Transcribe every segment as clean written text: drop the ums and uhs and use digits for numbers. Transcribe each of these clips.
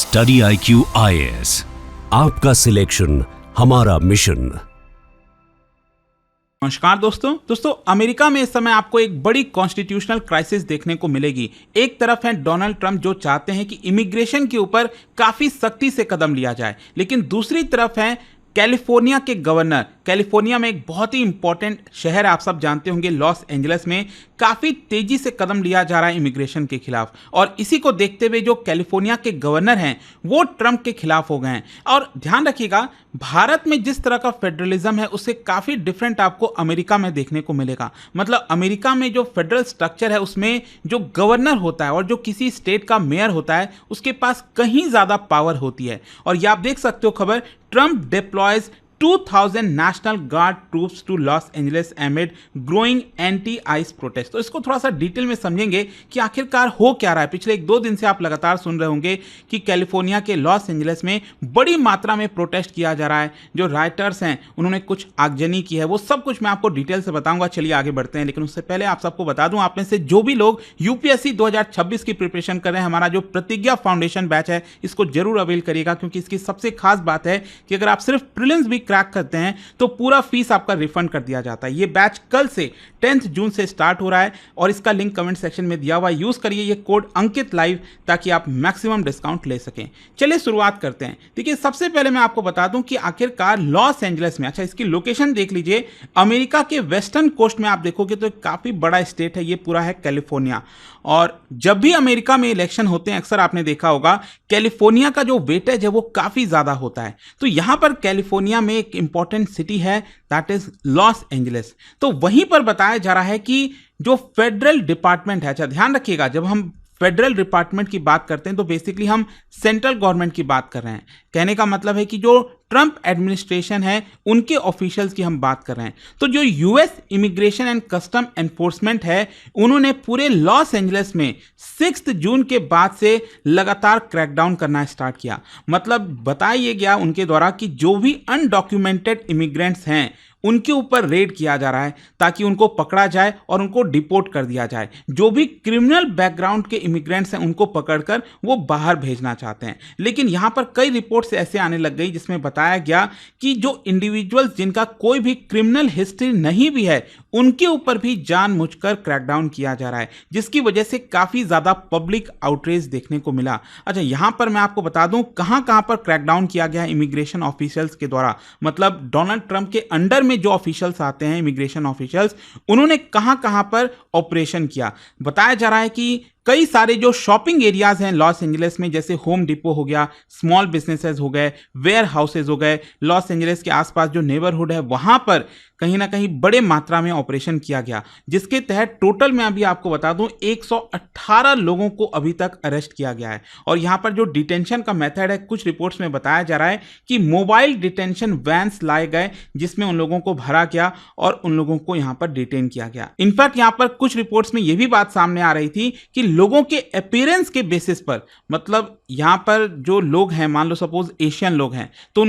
Study IQ IAS, आपका selection हमारा mission. नमस्कार दोस्तों अमेरिका में इस समय आपको एक बड़ी कॉन्स्टिट्यूशनल क्राइसिस देखने को मिलेगी। एक तरफ है डोनाल्ड ट्रंप जो चाहते हैं कि इमिग्रेशन के ऊपर काफी सख्ती से कदम लिया जाए, लेकिन दूसरी तरफ है कैलिफोर्निया के गवर्नर। कैलिफोर्निया में एक बहुत ही इंपॉर्टेंट शहर आप सब जानते होंगे, लॉस एंजलिस में काफी तेजी से कदम लिया जा रहा है इमिग्रेशन के खिलाफ, और इसी को देखते हुए जो कैलिफोर्निया के गवर्नर हैं वो ट्रंप के खिलाफ हो गए हैं। और ध्यान रखिएगा, भारत में जिस तरह का फेडरलिज्म है उससे काफी डिफरेंट आपको अमेरिका में देखने को मिलेगा। मतलब अमेरिका में जो फेडरल स्ट्रक्चर है उसमें जो गवर्नर होता है और जो किसी स्टेट का मेयर होता है उसके पास कहीं ज्यादा पावर होती है। और ये आप देख सकते हो खबर, Trump deploys 2000 National Guard troops to Los Angeles amid growing anti ICE protest. तो इसको थोड़ा सा डिटेल में समझेंगे कि आखिरकार हो क्या रहा है। पिछले 1-2 दिन से आप लगातार सुन रहे होंगे कि कैलिफोर्निया के लॉस एंजलिस में बड़ी मात्रा में प्रोटेस्ट किया जा रहा है। जो राइटर्स हैं उन्होंने कुछ आगजनी की है, वो सब कुछ मैं आपको डिटेल से बताऊंगा। चलिए आगे बढ़ते हैं, लेकिन उससे पहले आप सबको बता दूं, आप में से जो भी लोग यूपीएससी 2026 की प्रिपरेशन कर रहे हैं, हमारा जो प्रतिज्ञा फाउंडेशन बैच है इसको जरूर अवेल करिएगा, क्योंकि इसकी सबसे खास बात है कि अगर आप सिर्फ प्रीलिम्स भी क्रैक करते हैं तो पूरा फीस आपका रिफंड कर दिया जाता है। ये बैच कल से 10 जून से स्टार्ट हो रहा है और इसका लिंक कमेंट सेक्शन में दिया हुआ है। यूज करिए ये कोड अंकित लाइव ताकि आप मैक्सिमम डिस्काउंट ले सकें। चलिए शुरुआत करते हैं। देखिए, सबसे पहले मैं आपको बता दूं कि आखिरकार लॉस एंजलिस में, अच्छा इसकी लोकेशन देख लीजिए, अमेरिका के वेस्टर्न कोस्ट में आप देखोगे तो काफी बड़ा स्टेट है, ये पूरा है कैलिफोर्निया। और जब भी अमेरिका में इलेक्शन होते हैं अक्सर आपने देखा होगा कैलिफोर्निया का जो वेटेज है वो काफी ज्यादा होता है। तो यहां पर कैलिफोर्निया में एक इंपॉर्टेंट सिटी है, दैट इज लॉस एंजलिस। तो वहीं पर बताया जा रहा है कि जो फेडरल डिपार्टमेंट है, अच्छा ध्यान रखिएगा, जब हम फेडरल डिपार्टमेंट की बात करते हैं तो बेसिकली हम सेंट्रल गवर्नमेंट की बात कर रहे हैं। कहने का मतलब है कि जो ट्रंप एडमिनिस्ट्रेशन है उनके ऑफिशियल्स की हम बात कर रहे हैं। तो जो US immigration and custom enforcement है उन्होंने पूरे लॉस एंजलिस में 6 जून के बाद से लगातार क्रैकडाउन करना स्टार्ट किया। मतलब बताया गया उनके द्वारा कि जो भी अनडॉक्यूमेंटेड इमिग्रेंट्स हैं उनके ऊपर रेड किया जा रहा है ताकि उनको पकड़ा जाए और उनको डिपोर्ट कर दिया जाए। जो भी क्रिमिनल बैकग्राउंड के इमिग्रेंट्स हैं उनको पकड़कर वो बाहर भेजना चाहते हैं। लेकिन यहां पर कई रिपोर्ट्स ऐसे आने लग गई जिसमें बताया गया कि जो इंडिविजुअल्स जिनका कोई भी क्रिमिनल हिस्ट्री नहीं भी है उनके ऊपर भी जानबूझकर क्रैकडाउन किया जा रहा है, जिसकी वजह से काफी ज्यादा पब्लिक आउटरीच देखने को मिला। अच्छा, यहां पर मैं आपको बता दूं कहां कहां पर क्रैकडाउन किया गया इमिग्रेशन ऑफिशियल्स के द्वारा। मतलब डोनाल्ड ट्रंप के अंडर में जो ऑफिशियल्स आते हैं इमिग्रेशन ऑफिशियल्स, उन्होंने कहां कहां पर ऑपरेशन किया। बताया जा रहा है कि कई सारे जो शॉपिंग एरियाज हैं लॉस एंजलिस में, जैसे होम डिपो हो गया, स्मॉल बिजनेसेस हो गए, वेयर हाउसेज हो गए, लॉस एंजलिस के आसपास जो नेबरहुड है वहां पर कहीं ना कहीं बड़े मात्रा में ऑपरेशन किया गया, जिसके तहत टोटल मैं अभी आपको बता दूं 118 लोगों को अभी तक अरेस्ट किया गया है। और यहां पर जो डिटेंशन का मेथड है, कुछ रिपोर्ट्स में बताया जा रहा है कि मोबाइल डिटेंशन वैन्स लाए गए जिसमें उन लोगों को भरा गया और उन लोगों को यहां पर डिटेन किया गया। इनफैक्ट यहां पर कुछ रिपोर्ट्स में यह भी बात सामने आ रही थी कि लोगों के अपीयरेंस के बेसिस पर, मतलब यहां पर जो लोग हैं, मान लो सपोज एशियन लोग हैं, तो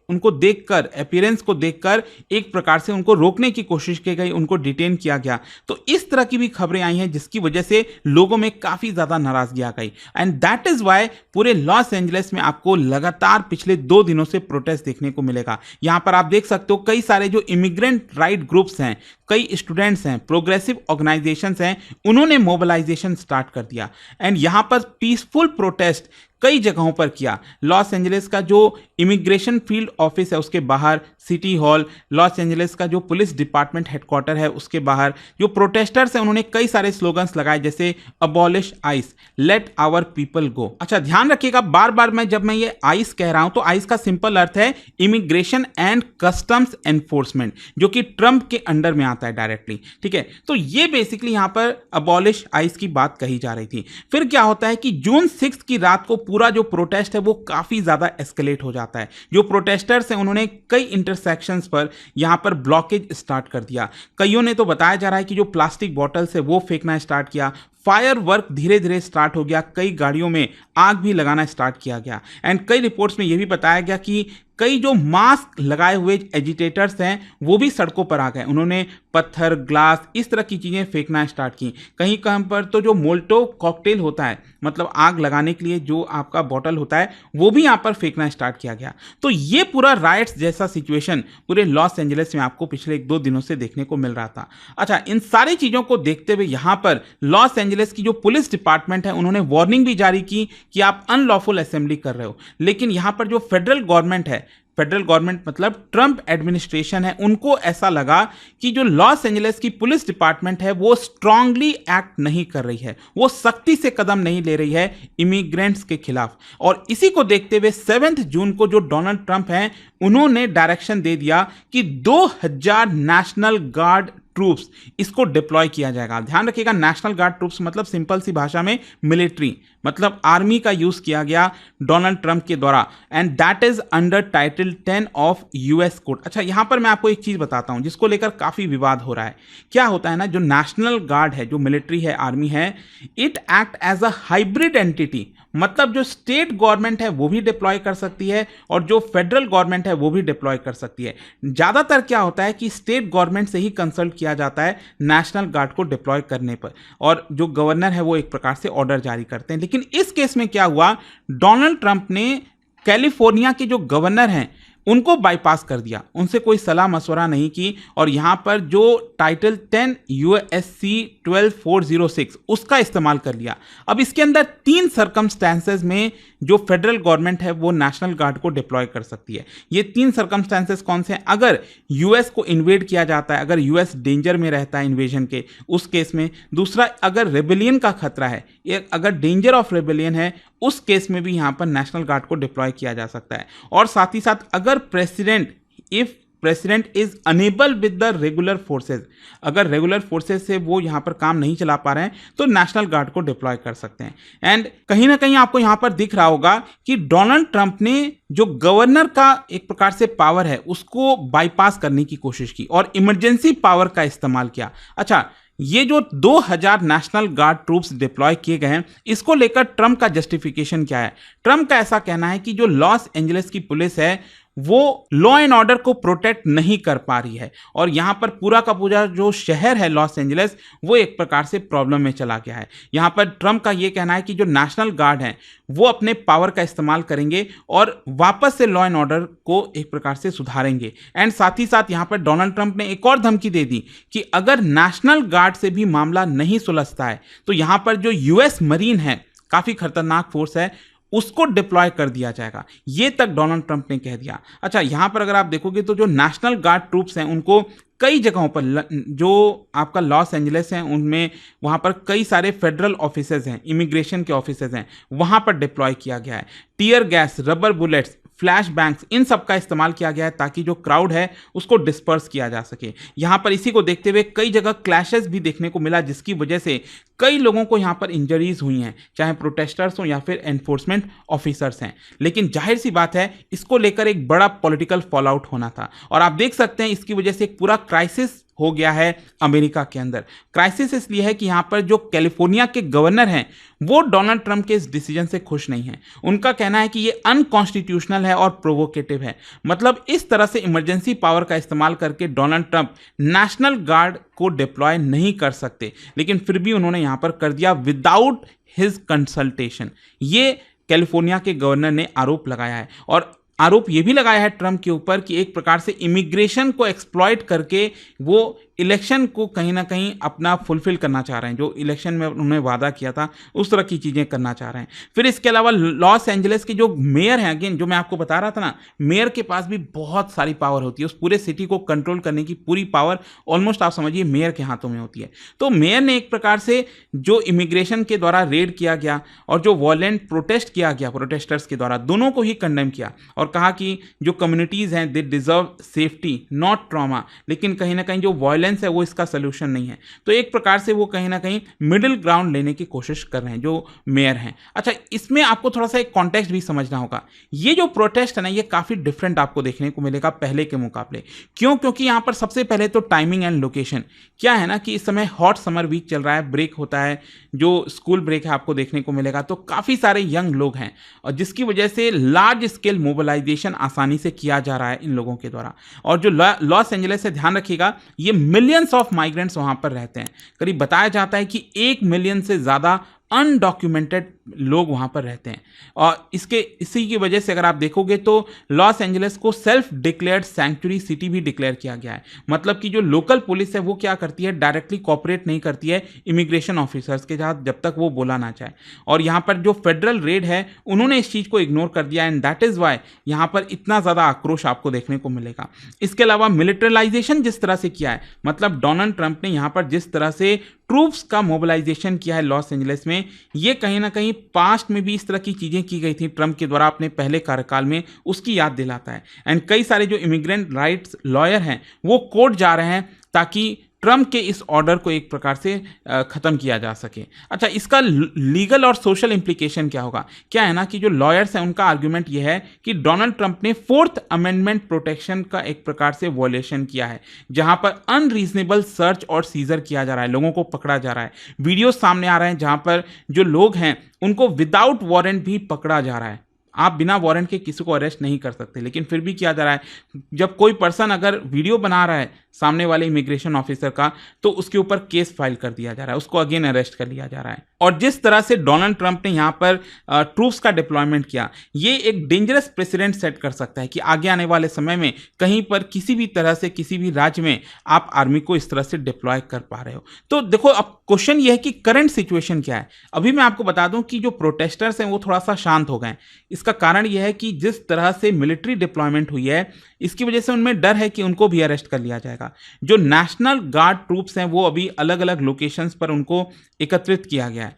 उनको देखकर, अपीयरेंस को देखकर एक प्रकार से उनको रोकने की कोशिश की गई, उनको डिटेन किया गया। तो इस तरह की भी खबरें आई हैं जिसकी वजह से लोगों में काफी ज्यादा नाराजगी आ गई। एंड दैट इज वाई पूरे लॉस एंजलिस में आपको लगातार पिछले 2 दिनों से प्रोटेस्ट देखने को मिलेगा। यहां पर आप देख सकते हो कई सारे जो इमिग्रेंट राइट ग्रुप्स हैं, कई स्टूडेंट्स हैं, प्रोग्रेसिव ऑर्गेनाइजेशंस हैं, उन्होंने मोबिलाइजेशन स्टार्ट कर दिया एंड यहां पर पीसफुल प्रोटेस्ट कई जगहों पर किया। लॉस एंजलिस का जो इमिग्रेशन फील्ड ऑफिस है उसके बाहर, सिटी हॉल, लॉस एंजलिस का जो पुलिस डिपार्टमेंट हेडक्वार्टर है उसके बाहर जो प्रोटेस्टर्स हैं उन्होंने कई सारे स्लोगन्स लगाए, जैसे abolish ICE, let our people go. अच्छा ध्यान रखिएगा, बार बार जब मैं ये आइस कह रहा हूं तो आइस का सिंपल अर्थ है इमिग्रेशन एंड कस्टम्स एनफोर्समेंट, जो कि ट्रंप के अंडर में आता है डायरेक्टली। ठीक है, तो ये बेसिकली यहां पर अबॉलिश आइस की बात कही जा रही थी। फिर क्या होता है कि जून 6 की रात को पूरा जो प्रोटेस्ट है वो काफी ज्यादा एस्केलेट हो जाता है। जो प्रोटेस्टर्स हैं उन्होंने कई इंटरसेक्शंस पर यहां पर ब्लॉकेज स्टार्ट कर दिया। कईयों ने तो बताया जा रहा है कि जो प्लास्टिक बॉटल्स है वो फेंकना स्टार्ट किया। फायर वर्क धीरे धीरे स्टार्ट हो गया, कई गाड़ियों में आग भी लगाना स्टार्ट किया गया। एंड कई रिपोर्ट्स में यह भी बताया गया कि कई जो मास्क लगाए हुए एजिटेटर्स हैं वो भी सड़कों पर आ गए। उन्होंने पत्थर, ग्लास, इस तरह की चीज़ें फेंकना स्टार्ट की। कहीं कहीं पर तो जो मोल्टो कॉकटेल होता है, मतलब आग लगाने के लिए जो आपका बॉटल होता है, वो भी यहाँ पर फेंकना स्टार्ट किया गया। तो ये पूरा राइट्स जैसा सिचुएशन पूरे लॉस एंजलिस में आपको पिछले 1-2 दिनों से देखने को मिल रहा था। अच्छा, इन सारी चीज़ों को देखते हुए यहाँ पर लॉस एंजलिस की जो पुलिस डिपार्टमेंट है उन्होंने वार्निंग भी जारी की कि आप अनलॉफुल असेंबली कर रहे हो। लेकिन यहाँ पर जो फेडरल गवर्नमेंट है, फेडरल गवर्नमेंट मतलब ट्रंप एडमिनिस्ट्रेशन है, उनको ऐसा लगा कि जो लॉस एंजलिस की पुलिस डिपार्टमेंट है वो स्ट्रांगली एक्ट नहीं कर रही है, वो सख्ती से कदम नहीं ले रही है इमिग्रेंट्स के खिलाफ। और इसी को देखते हुए 7 जून को जो डोनाल्ड ट्रंप हैं उन्होंने डायरेक्शन दे दिया कि 2000 नेशनल गार्ड ट्रूप्स इसको डिप्लॉय किया जाएगा। ध्यान रखिएगा, नेशनल गार्ड ट्रूप्स मतलब सिंपल सी भाषा में मिलिट्री, मतलब आर्मी का यूज किया गया डोनाल्ड ट्रंप के द्वारा, and that is under title 10 of US code. अच्छा, यहां पर मैं आपको एक चीज बताता हूं जिसको लेकर काफी विवाद हो रहा है। क्या होता है ना, जो नेशनल गार्ड है, जो मिलिट्री है, आर्मी है, it act as a hybrid entity, मतलब जो स्टेट गवर्नमेंट है वो भी डिप्लॉय कर सकती है और जो फेडरल गवर्नमेंट है वो भी डिप्लॉय कर सकती है। ज्यादातर क्या होता है कि स्टेट गवर्नमेंट से ही कंसल्ट किया जाता है नेशनल गार्ड को डिप्लॉय करने पर, और जो गवर्नर है वो एक प्रकार से ऑर्डर जारी करते हैं। लेकिन इस केस में क्या हुआ, डोनाल्ड ट्रंप ने कैलिफोर्निया के जो गवर्नर हैं उनको बाईपास कर दिया, उनसे कोई सलाह मशवरा नहीं की, और यहां पर जो टाइटल 10 यूएससी 12406 उसका इस्तेमाल कर लिया। अब इसके अंदर 3 सर्कमस्टेंसेस में जो फेडरल गवर्नमेंट है वो नेशनल गार्ड को डिप्लॉय कर सकती है। ये 3 सर्कमस्टेंसेस कौन से हैं? अगर यूएस को इन्वेड किया जाता है, अगर यूएस डेंजर में रहता है इन्वेजन के, उस केस में। दूसरा, अगर रेबेलियन का खतरा है, अगर डेंजर ऑफ रेबेलियन है, उस केस में भी यहां पर नेशनल गार्ड को डिप्लॉय किया जा सकता है। और साथ ही साथ अगर if president is unable with the regular forces, अगर रेगुलर फोर्सेज से वो यहां पर काम नहीं चला पा रहे हैं तो नेशनल गार्ड को डिप्लॉय कर सकते हैं। एंड कहीं ना कहीं आपको यहां पर दिख रहा होगा कि डोनाल्ड ट्रंप ने जो गवर्नर का एक प्रकार से पावर है उसको बाईपास करने की कोशिश की और इमरजेंसी पावर का इस्तेमाल किया। अच्छा, ये जो 2000 नेशनल गार्ड ट्रूप्स डिप्लॉय किए गए हैं, इसको लेकर ट्रंप का जस्टिफिकेशन क्या है? ट्रंप का ऐसा कहना है कि जो लॉस एंजलिस की पुलिस है वो लॉ एंड ऑर्डर को प्रोटेक्ट नहीं कर पा रही है, और यहां पर पूरा का पूरा जो शहर है लॉस एंजलिस वो एक प्रकार से प्रॉब्लम में चला गया है। यहां पर ट्रंप का यह कहना है कि जो नेशनल गार्ड है वो अपने पावर का इस्तेमाल करेंगे और वापस से लॉ एंड ऑर्डर को एक प्रकार से सुधारेंगे। एंड साथ ही साथ यहां पर डोनाल्ड ट्रंप ने एक और धमकी दे दी कि अगर नेशनल गार्ड से भी मामला नहीं सुलझता है तो यहां पर जो यूएस मरीन है, काफी खतरनाक फोर्स है, उसको डिप्लॉय कर दिया जाएगा। ये तक डोनाल्ड ट्रंप ने कह दिया। अच्छा, यहां पर अगर आप देखोगे तो जो नेशनल गार्ड ट्रूप्स हैं उनको कई जगहों पर, जो आपका लॉस एंजलिस है उनमें, वहां पर कई सारे फेडरल ऑफिसेज हैं, इमिग्रेशन के ऑफिसेज हैं, वहां पर डिप्लॉय किया गया है। Tear gas, rubber bullets, flash bangs, इन सब का इस्तेमाल किया गया है ताकि जो क्राउड है उसको डिस्पर्स किया जा सके। यहां पर इसी को देखते हुए कई जगह क्लैशेस भी देखने को मिला, जिसकी वजह से कई लोगों को यहां पर इंजरीज हुई हैं, चाहे प्रोटेस्टर्स हो या फिर एनफोर्समेंट ऑफिसर्स हैं। लेकिन जाहिर सी बात है इसको लेकर एक बड़ा पॉलिटिकल फॉलआउट होना था, और आप देख सकते हैं इसकी वजह से एक पूरा क्राइसिस हो गया है अमेरिका के अंदर। क्राइसिस इसलिए है कि यहां पर जो कैलिफोर्निया के गवर्नर हैं वो डोनाल्ड ट्रंप के इस डिसीजन से खुश नहीं हैं। उनका कहना है कि ये अनकॉन्स्टिट्यूशनल है और प्रोवोकेटिव है। मतलब इस तरह से इमरजेंसी पावर का इस्तेमाल करके डोनाल्ड ट्रंप नेशनल गार्ड को डिप्लॉय नहीं कर सकते, लेकिन फिर भी उन्होंने यहां पर कर दिया विदाउट हिज कंसल्टेशन। ये कैलिफोर्निया के गवर्नर ने आरोप लगाया है, और आरोप यह भी लगाया है ट्रंप के ऊपर कि एक प्रकार से इमिग्रेशन को एक्सप्लॉइट करके वो इलेक्शन को कहीं ना कहीं अपना फुलफिल करना चाह रहे हैं, जो इलेक्शन में उन्होंने वादा किया था उस तरह की चीज़ें करना चाह रहे हैं। फिर इसके अलावा लॉस एंजलिस के जो मेयर हैं, अगेन जो मैं आपको बता रहा था ना, मेयर के पास भी बहुत सारी पावर होती है। उस पूरे सिटी को कंट्रोल करने की पूरी पावर ऑलमोस्ट आप समझिए मेयर के हाथों में होती है। तो मेयर ने एक प्रकार से जो इमिग्रेशन के द्वारा रेड किया गया और जो वॉयलेंट प्रोटेस्ट किया गया प्रोटेस्टर्स के द्वारा, दोनों को ही कंडेम किया और कहा कि जो कम्युनिटीज़ हैं they deserve safety not trauma. लेकिन कहीं ना कहीं जो वॉयलेंस वायलेंस है वो इसका सोल्यूशन नहीं है। तो एक प्रकार से वो कहीं ना कहीं मिडिल ग्राउंड लेने की कोशिश कर रहे हैं जो मेयर हैं। अच्छा, इसमें आपको थोड़ा सा एक कॉन्टेक्स्ट भी समझना होगा। ये जो प्रोटेस्ट है ना, ये काफ़ी डिफरेंट आपको देखने को मिलेगा पहले के मुकाबले। क्यों? क्योंकि यहाँ पर सबसे पहले तो टाइमिंग एंड लोकेशन क्या है ना कि इस समय हॉट समर वीक चल रहा है, ब्रेक होता है, जो स्कूल ब्रेक है आपको देखने को मिलेगा। तो काफ़ी सारे यंग लोग हैं और जिसकी वजह से लार्ज स्केल मोबिलाइजेशन आसानी से किया जा रहा है इन लोगों के द्वारा। और जो लॉस एंजलिस से, ध्यान रखिएगा, ये मिलियंस ऑफ माइग्रेंट्स वहाँ पर रहते हैं। करीब बताया जाता है कि 1 मिलियन से ज़्यादा अनडॉक्यूमेंटेड लोग वहाँ पर रहते हैं। और इसी की वजह से अगर आप देखोगे तो लॉस एंजलिस को सेल्फ डिक्लेयर्ड सैंक्चुरी सिटी भी डिक्लेयर किया गया है। मतलब कि जो लोकल पुलिस है वो क्या करती है, डायरेक्टली कोऑपरेट नहीं करती है इमिग्रेशन ऑफिसर्स के साथ जब तक वो बोला ना चाहे। और यहाँ पर जो फेडरल रेड है उन्होंने इस चीज़ को इग्नोर कर दिया, एंड दैट इज़ वाई यहाँ पर इतना ज़्यादा आक्रोश आपको देखने को मिलेगा। इसके अलावा मिलिटरलाइजेशन जिस तरह से किया है, मतलब डोनाल्ड ट्रंप ने यहाँ पर जिस तरह से ट्रूप्स का मोबिलाइजेशन किया है लॉस एंजलिस में, ये कहीं ना कहीं पास्ट में भी इस तरह की चीज़ें की गई थी ट्रंप के द्वारा अपने पहले कार्यकाल में, उसकी याद दिलाता है। एंड कई सारे जो इमिग्रेंट राइट्स लॉयर हैं वो कोर्ट जा रहे हैं ताकि ट्रंप के इस ऑर्डर को एक प्रकार से ख़त्म किया जा सके। अच्छा, इसका लीगल और सोशल इम्प्लीकेशन क्या होगा? क्या है ना कि जो लॉयर्स हैं उनका आर्ग्यूमेंट ये है कि डोनाल्ड ट्रंप ने 4th अमेंडमेंट प्रोटेक्शन का एक प्रकार से वॉयलेशन किया है, जहां पर अनरीजनेबल सर्च और सीजर किया जा रहा है, लोगों को पकड़ा जा रहा है। वीडियो सामने आ रहे हैं जहां पर जो लोग हैं उनको विदाउट वारंट भी पकड़ा जा रहा है। आप बिना वारंट के किसी को अरेस्ट नहीं कर सकते, लेकिन फिर भी किया जा रहा है। जब कोई पर्सन अगर वीडियो बना रहा है सामने वाले इमिग्रेशन ऑफिसर का, तो उसके ऊपर केस फाइल कर दिया जा रहा है, उसको अगेन अरेस्ट कर लिया जा रहा है। और जिस तरह से डोनाल्ड ट्रंप ने यहाँ पर ट्रूप्स का डिप्लॉयमेंट किया, ये एक डेंजरस प्रेसिडेंट सेट कर सकता है कि आगे आने वाले समय में कहीं पर किसी भी तरह से किसी भी राज्य में आप आर्मी को इस तरह से डिप्लॉय कर पा रहे हो। तो देखो, अब क्वेश्चन ये है कि करंट सिचुएशन क्या है। अभी मैं आपको बता दूं कि जो प्रोटेस्टर्स हैं वो थोड़ा सा शांत हो गए। इसका कारण यह है कि जिस तरह से मिलिट्री डिप्लॉयमेंट हुई है, इसकी वजह से उनमें डर है कि उनको भी अरेस्ट कर लिया जाएगा। जो नेशनल गार्ड ट्रूप्स हैं वो अभी अलग अलग लोकेशंस पर उनको एकत्रित किया गया है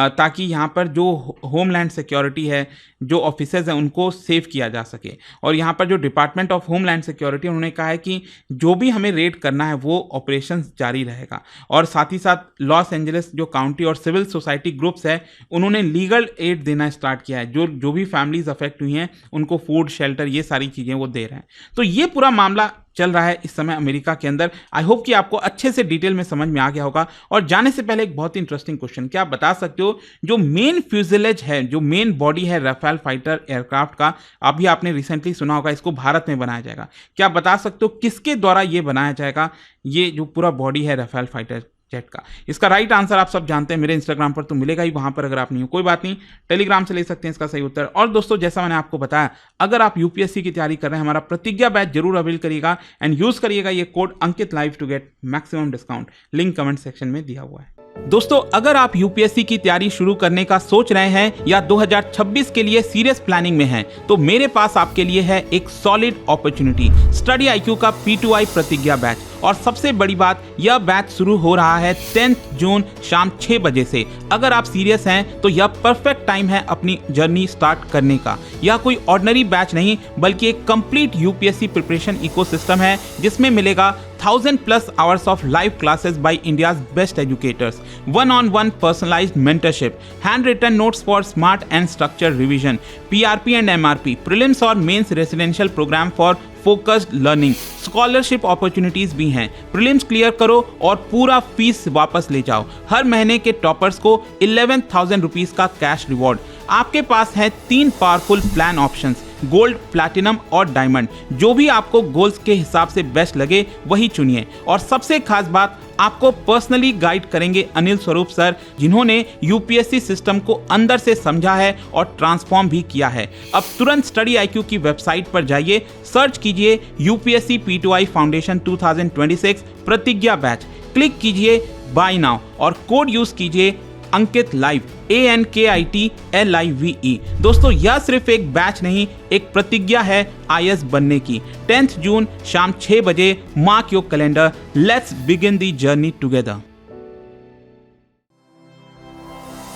ताकि यहाँ पर जो होमलैंड सिक्योरिटी है, जो ऑफिसर्स हैं, उनको सेव किया जा सके। और यहाँ पर जो डिपार्टमेंट ऑफ होमलैंड सिक्योरिटी, उन्होंने कहा है कि जो भी हमें रेड करना है वो ऑपरेशंस जारी रहेगा। और साथ ही साथ लॉस एंजलिस जो काउंटी और सिविल सोसाइटी ग्रुप्स है, उन्होंने लीगल एड देना स्टार्ट किया है। जो भी फैमिलीज अफेक्ट हुई हैं उनको फूड, शेल्टर, ये सारी चीज़ें वो दे रहे हैं। तो ये पूरा मामला चल रहा है इस समय अमेरिका के अंदर। आई होप कि आपको अच्छे से डिटेल में समझ में आ गया होगा। और जाने से पहले एक बहुत ही इंटरेस्टिंग क्वेश्चन, क्या आप बता सकते हो जो मेन फ्यूजलेज है, जो मेन बॉडी है राफेल फाइटर एयरक्राफ्ट का, अभी आपने रिसेंटली सुना होगा इसको भारत में बनाया जाएगा, क्या आप बता सकते हो किसके द्वारा ये बनाया जाएगा, ये जो पूरा बॉडी है राफेल फाइटर जेट का? इसका राइट आंसर आप सब जानते हैं, मेरे इंस्टाग्राम पर तो मिलेगा ही, वहां पर अगर आप नहीं हो कोई बात नहीं, टेलीग्राम से ले सकते हैं इसका सही उत्तर। और दोस्तों, जैसा मैंने आपको बताया, अगर आप यूपीएससी की तैयारी कर रहे हैं, हमारा प्रतिज्ञा बैच जरूर अवेल करिएगा एंड यूज करिएगा ये code Ankit live to get maximum discount. Link comment section में दिया हुआ है। दोस्तों, अगर आप यूपीएससी की तैयारी शुरू करने का सोच रहे हैं या 2026 के लिए सीरियस प्लानिंग में हैं, तो मेरे पास आपके लिए है एक सॉलिड अपॉर्चुनिटी, स्टडी आईक्यू का P2I प्रतिज्ञा बैच। और सबसे बड़ी बात, यह बैच शुरू हो रहा है 10 जून शाम 6 बजे से। अगर आप सीरियस हैं तो यह परफेक्ट टाइम है अपनी जर्नी स्टार्ट करने का। यह कोई ऑर्डिनरी बैच नहीं, बल्कि एक कंप्लीट यूपीएससी प्रिपरेशन इकोसिस्टम है, जिसमें मिलेगा 1000+ hours of live classes by India's best educators, one-on-one personalized mentorship, handwritten notes for smart and structured revision, PRP and MRP, prelims और mains residential program for focused learning, scholarship opportunities भी हैं। Prelims clear करो और पूरा fees वापस ले जाओ। हर महीने के टॉपर्स को 11,000 रुपीज का कैश रिवॉर्ड। आपके पास है 3 powerful plan options, gold, platinum और डायमंड। जो भी आपको गोल्स के हिसाब से बेस्ट लगे वही चुनिए। और सबसे खास बात, आपको पर्सनली गाइड करेंगे अनिल स्वरूप सर, जिन्होंने यूपीएससी सिस्टम को अंदर से समझा है और ट्रांसफॉर्म भी किया है। अब तुरंत स्टडी आईक्यू की वेबसाइट पर जाइए, सर्च कीजिए यूपीएससी P2I फाउंडेशन 2026 प्रतिज्ञा बैच, क्लिक कीजिए बाय नाउ और कोड यूज कीजिए अंकित लाइव, ANKITLIVE। दोस्तों, यह सिर्फ एक बैच नहीं, एक प्रतिज्ञा है IAS बनने की। 10 जून शाम 6 बजे, mark your calendar, let's begin the journey together.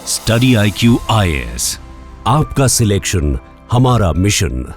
Study IQ IAS, आपका सिलेक्शन हमारा मिशन।